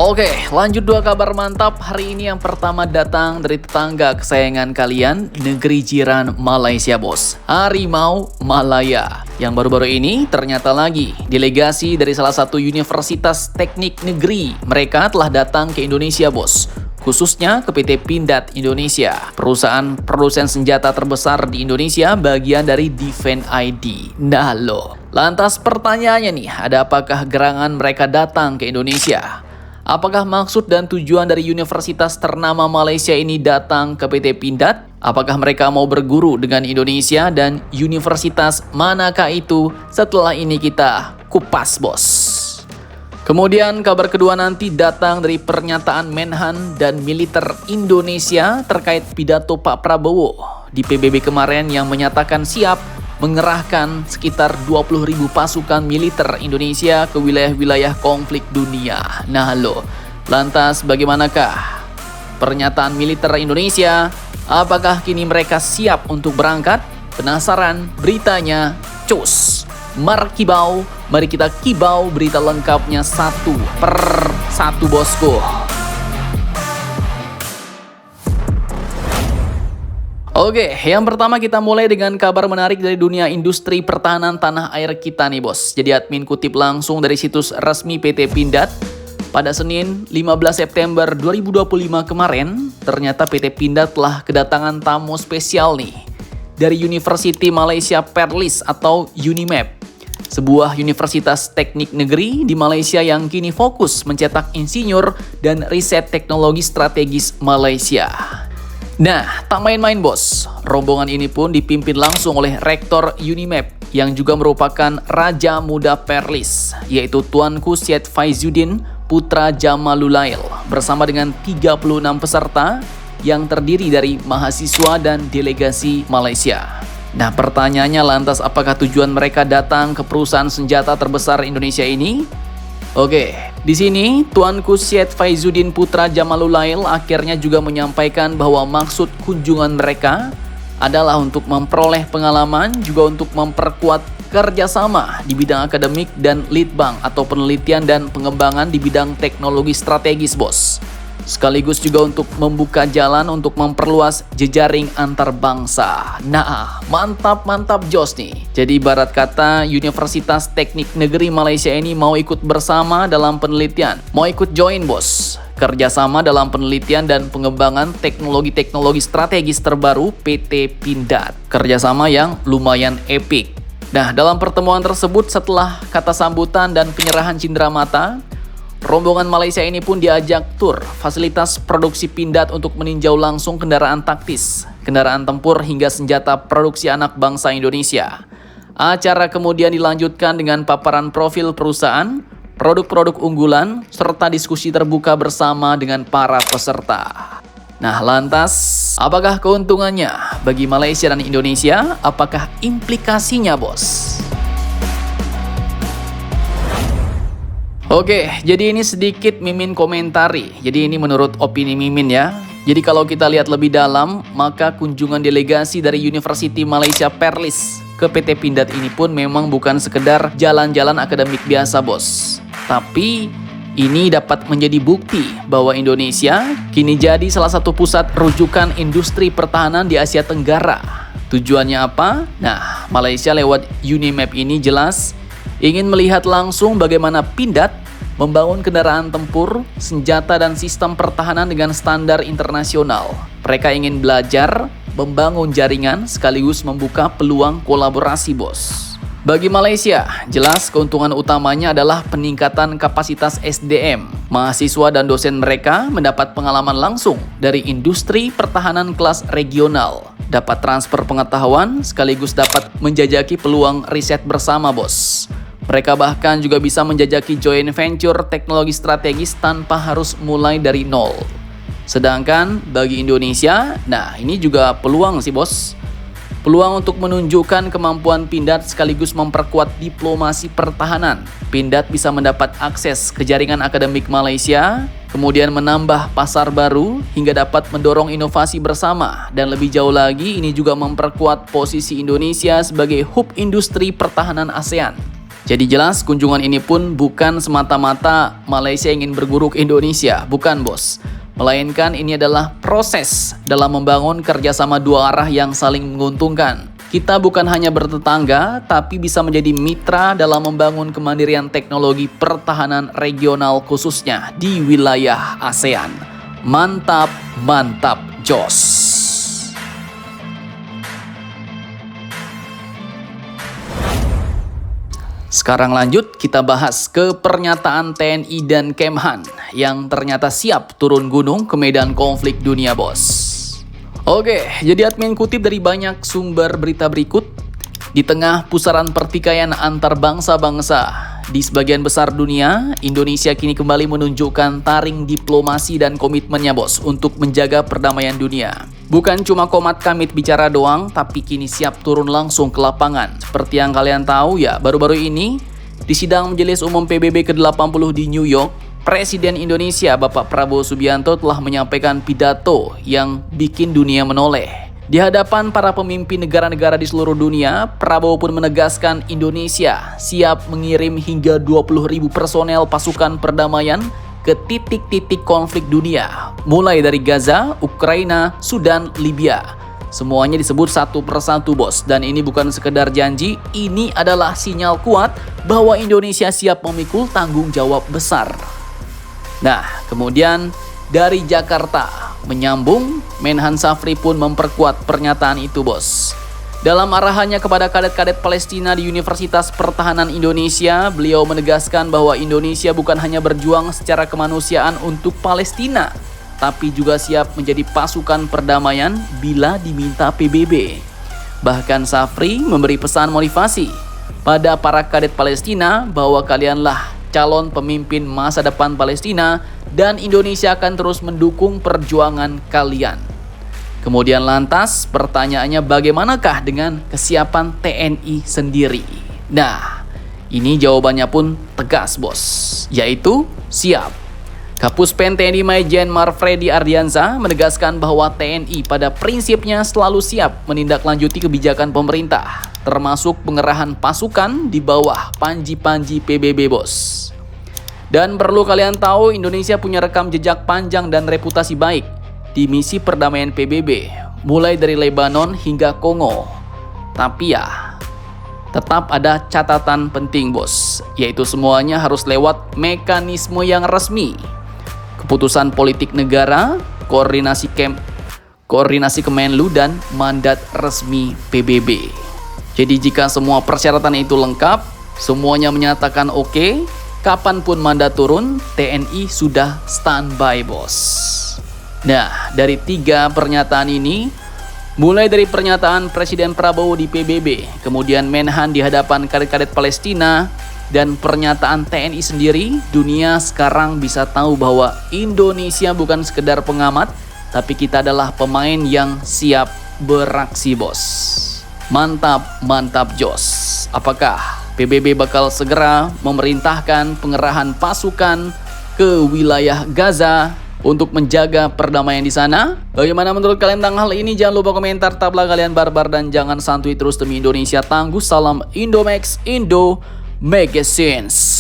Oke, lanjut dua kabar mantap. Hari ini yang pertama datang dari tetangga kesayangan kalian, negeri jiran Malaysia, bos. Harimau Malaya. Yang baru-baru ini ternyata lagi delegasi dari salah satu universitas teknik negeri. Mereka telah datang ke Indonesia, bos. Khususnya ke PT Pindad Indonesia, perusahaan produsen senjata terbesar di Indonesia, bagian dari Defend ID. Nah lo, lantas pertanyaannya nih, ada apakah gerangan mereka datang ke Indonesia? Apakah maksud dan tujuan dari universitas ternama Malaysia ini datang ke PT Pindad? Apakah mereka mau berguru dengan Indonesia dan universitas manakah itu? Setelah ini kita kupas, bos. Kemudian kabar kedua nanti datang dari pernyataan Menhan dan militer Indonesia terkait pidato Pak Prabowo di PBB kemarin yang menyatakan siap mengerahkan sekitar 20.000 pasukan militer Indonesia ke wilayah-wilayah konflik dunia. Nah lo, lantas bagaimanakah pernyataan militer Indonesia? Apakah kini mereka siap untuk berangkat? Penasaran? Beritanya cus. Markibau, mari kita kibau berita lengkapnya satu per satu, bosku. Oke, yang pertama kita mulai dengan kabar menarik dari dunia industri pertahanan tanah air kita nih, bos. Jadi admin kutip langsung dari situs resmi PT Pindad. Pada Senin 15 September 2025 kemarin, ternyata PT Pindad telah kedatangan tamu spesial nih dari University Malaysia Perlis atau UNIMAP. Sebuah universitas teknik negeri di Malaysia yang kini fokus mencetak insinyur dan riset teknologi strategis Malaysia. Nah, tak main-main, bos. Rombongan ini pun dipimpin langsung oleh Rektor UNIMAP yang juga merupakan Raja Muda Perlis, yaitu Tuanku Syed Faizuddin Putra Jamalulail, bersama dengan 36 peserta yang terdiri dari mahasiswa dan delegasi Malaysia. Nah, pertanyaannya lantas apakah tujuan mereka datang ke perusahaan senjata terbesar Indonesia ini? Oke, di sini Tuanku Syed Faizuddin Putra Jamalulail akhirnya juga menyampaikan bahwa maksud kunjungan mereka adalah untuk memperoleh pengalaman, juga untuk memperkuat kerjasama di bidang akademik dan litbang atau penelitian dan pengembangan di bidang teknologi strategis, bos. Sekaligus juga untuk membuka jalan untuk memperluas jejaring antar bangsa. Nah, mantap jos nih. Jadi ibarat kata Universitas Teknik Negeri Malaysia ini mau ikut bersama dalam penelitian. Mau ikut join, bos. Kerjasama dalam penelitian dan pengembangan teknologi-teknologi strategis terbaru PT Pindad. Kerjasama yang lumayan epik. Nah, dalam pertemuan tersebut setelah kata sambutan dan penyerahan cenderamata, rombongan Malaysia ini pun diajak tur fasilitas produksi Pindad untuk meninjau langsung kendaraan taktis, kendaraan tempur hingga senjata produksi anak bangsa Indonesia. Acara kemudian dilanjutkan dengan paparan profil perusahaan, produk-produk unggulan, serta diskusi terbuka bersama dengan para peserta. Nah, lantas apakah keuntungannya bagi Malaysia dan Indonesia? Apakah implikasinya, bos? Oke, jadi ini sedikit Mimin komentari. Jadi ini menurut opini Mimin ya. Jadi kalau kita lihat lebih dalam, maka kunjungan delegasi dari University Malaysia Perlis ke PT Pindad ini pun memang bukan sekedar jalan-jalan akademik biasa, bos. Tapi ini dapat menjadi bukti bahwa Indonesia kini jadi salah satu pusat rujukan industri pertahanan di Asia Tenggara. Tujuannya apa? Nah, Malaysia lewat UNIMAP ini jelas ingin melihat langsung bagaimana Pindad membangun kendaraan tempur, senjata dan sistem pertahanan dengan standar internasional. Mereka ingin belajar, membangun jaringan sekaligus membuka peluang kolaborasi, bos. Bagi Malaysia, jelas keuntungan utamanya adalah peningkatan kapasitas SDM. Mahasiswa dan dosen mereka mendapat pengalaman langsung dari industri pertahanan kelas regional, dapat transfer pengetahuan sekaligus dapat menjajaki peluang riset bersama, bos. Mereka bahkan juga bisa menjajaki joint venture teknologi strategis tanpa harus mulai dari nol. Sedangkan bagi Indonesia, nah ini juga peluang sih, bos. Peluang untuk menunjukkan kemampuan Pindad sekaligus memperkuat diplomasi pertahanan. Pindad bisa mendapat akses ke jaringan akademik Malaysia, kemudian menambah pasar baru hingga dapat mendorong inovasi bersama. Dan lebih jauh lagi, ini juga memperkuat posisi Indonesia sebagai hub industri pertahanan ASEAN. Jadi jelas kunjungan ini pun bukan semata-mata Malaysia ingin berguru ke Indonesia, bukan bos. Melainkan ini adalah proses dalam membangun kerjasama dua arah yang saling menguntungkan. Kita bukan hanya bertetangga, tapi bisa menjadi mitra dalam membangun kemandirian teknologi pertahanan regional khususnya di wilayah ASEAN. Mantap, mantap, jos. Sekarang lanjut kita bahas ke pernyataan TNI dan Kemhan yang ternyata siap turun gunung ke medan konflik dunia bos. Oke, jadi admin kutip dari banyak sumber berita berikut. Di tengah pusaran pertikaian antar bangsa-bangsa di sebagian besar dunia, Indonesia kini kembali menunjukkan taring diplomasi dan komitmennya bos untuk menjaga perdamaian dunia. Bukan cuma komat kamit bicara doang, tapi kini siap turun langsung ke lapangan. Seperti yang kalian tahu ya, baru-baru ini di sidang Majelis Umum PBB ke-80 di New York, Presiden Indonesia Bapak Prabowo Subianto telah menyampaikan pidato yang bikin dunia menoleh. Di hadapan para pemimpin negara-negara di seluruh dunia, Prabowo pun menegaskan Indonesia siap mengirim hingga 20.000 personel pasukan perdamaian ke titik-titik konflik dunia, mulai dari Gaza, Ukraina, Sudan, Libya. Semuanya disebut satu persatu bos, dan ini bukan sekedar janji, ini adalah sinyal kuat bahwa Indonesia siap memikul tanggung jawab besar. Nah, kemudian dari Jakarta menyambung, Menhan Safri pun memperkuat pernyataan itu bos. Dalam arahannya kepada kadet-kadet Palestina di Universitas Pertahanan Indonesia, beliau menegaskan bahwa Indonesia bukan hanya berjuang secara kemanusiaan untuk Palestina, tapi juga siap menjadi pasukan perdamaian bila diminta PBB. Bahkan Safri memberi pesan motivasi pada para kadet Palestina bahwa kalianlah calon pemimpin masa depan Palestina dan Indonesia akan terus mendukung perjuangan kalian. Kemudian lantas pertanyaannya, bagaimanakah dengan kesiapan TNI sendiri? Nah, ini jawabannya pun tegas bos, yaitu siap. Kapuspen TNI Majen Marfredi Ardiansa menegaskan bahwa TNI pada prinsipnya selalu siap menindaklanjuti kebijakan pemerintah, termasuk pengerahan pasukan di bawah panji-panji PBB bos. Dan perlu kalian tahu, Indonesia punya rekam jejak panjang dan reputasi baik di misi perdamaian PBB, mulai dari Lebanon hingga Kongo. Tapi ya, tetap ada catatan penting bos, yaitu semuanya harus lewat mekanisme yang resmi. Keputusan politik negara, koordinasi Kemenlu, dan mandat resmi PBB. Jadi jika semua persyaratan itu lengkap, semuanya menyatakan oke, kapanpun mandat turun, TNI sudah standby bos. Nah, dari 3 pernyataan ini, mulai dari pernyataan Presiden Prabowo di PBB, kemudian Menhan di hadapan kadet-kadet Palestina, dan pernyataan TNI sendiri, dunia sekarang bisa tahu bahwa Indonesia bukan sekedar pengamat, tapi kita adalah pemain yang siap beraksi bos. Mantap, mantap jos. Apakah PBB bakal segera memerintahkan pengerahan pasukan ke wilayah Gaza untuk menjaga perdamaian di sana? Bagaimana menurut kalian tentang hal ini? Jangan lupa komentar, tetaplah kalian barbar dan jangan santuy terus demi Indonesia tangguh. Salam Indomax, Indo Magazines.